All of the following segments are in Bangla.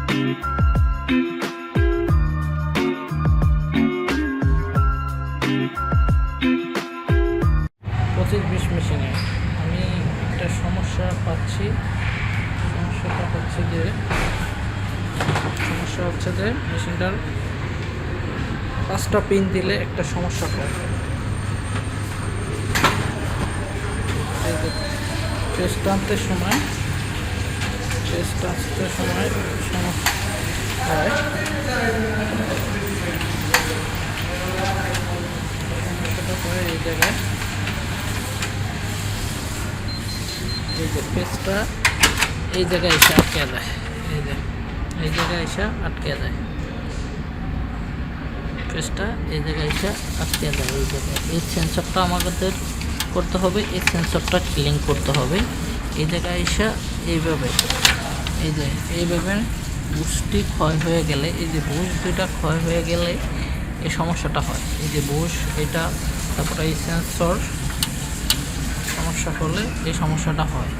25-20 মেশিনে আমি একটা সমস্যা পাচ্ছি। সমস্যাটা হচ্ছে যে মেশিনটার 5টা পিন দিলে একটা সমস্যা হয়। প্রেস টানতে সময় সমস্যা হয়। সমস্যাটা হয় এই জায়গায়, এই যে পেজটা এই জায়গায় এসে আটকে যায়। এই জায়গায় এসে আটকে যায়, পেজটা এই জায়গায় এসে আটকে যায়। এই জায়গায় এই সেন্সরটা আমাদের করতে হবে, এই সেন্সরটা ক্লিন করতে হবে। এই জায়গায় এসে এইভাবে বুশটি ক্ষয় হয়ে গেলে, এই যে বুশ দুইটা ক্ষয় হয়ে গেলে এই সমস্যাটা হয়। এই যে বুশ এটা, তারপরে এই সেন্সর সমস্যা হলে এই সমস্যাটা হয়।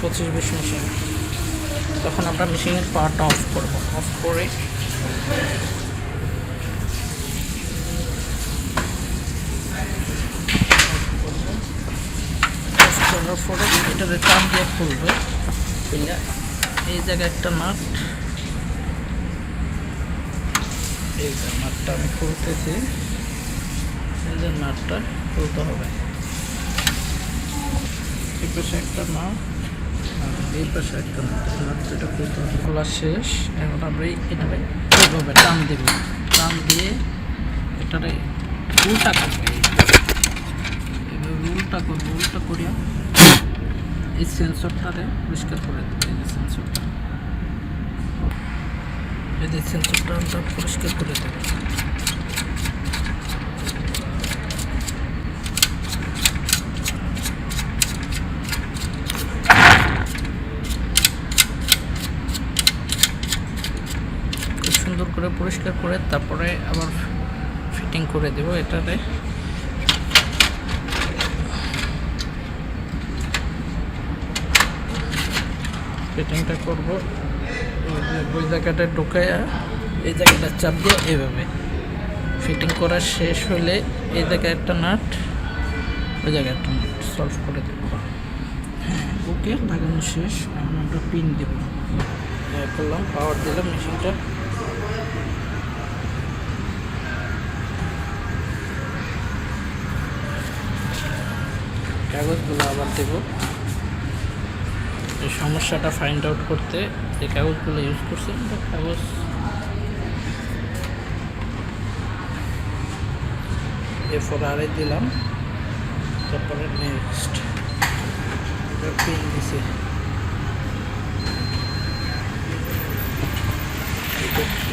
25-20 মেশিন, তখন আমরা মেশিনের পাওয়ারটা অফ করব। অফ করে করার পরে এটাতে টান দিয়ে খুলবে। এই জায়গায় একটা নাট, এই যে নাটটা আমি খুলতেছি। এই যে নাটটা খুলতে হবে, এই পাশে একটা নাট, এই পাশে একটা নাট, নাটটা খুলতে হবে। খোলা শেষ। এখন আমরা এটাকে এইভাবে টান দেব, টান দিয়ে এটারে উল্টা করবে। এইভাবে উল্টা করিয়া এই সেন্সরটারে পরিষ্কার করে দেবে। এই যে সেন্সরটা আমরা পরিষ্কার করে দেবে। খুব সুন্দর করে পরিষ্কার করে তারপরে আবার ফিটিং করে দেব। এটাতে ফিটিংটা করব। ওই জায়গাটা ঢুকাইয়া এই জায়গাটা চাপ দিয়ে এইভাবে ফিটিং করা শেষ হলে এই জায়গায় একটা নাট, ওই জায়গায় একটা নাট সলভ করে দেব। হ্যাঁ, ওকে, লাগানো শেষ। এখন আমরা পিন দেব। করলাম, পাওয়ার দিলাম মেশিনটা। কাগজগুলো আবার দেব। এই সমস্যাটা ফাইন্ড আউট করতে যে কাগজগুলো ইউজ করছি, কাগজ A4 দিলাম। তারপরে নেক্সট পিন দিছি।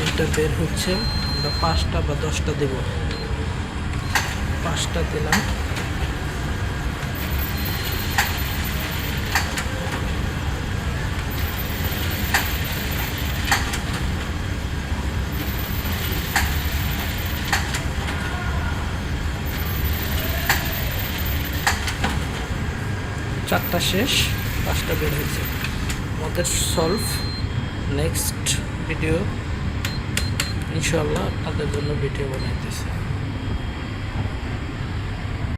এটা বের হচ্ছে, আমরা 5টা বা 10টা দেব। 5টা দিলাম। চারটা শেষ, 5টা বের হয়েছে। আমাদের সলভ। নেক্সট ভিডিও ইনশাআল্লাহ আপনাদের জন্য ভিডিও বানাইতেছি।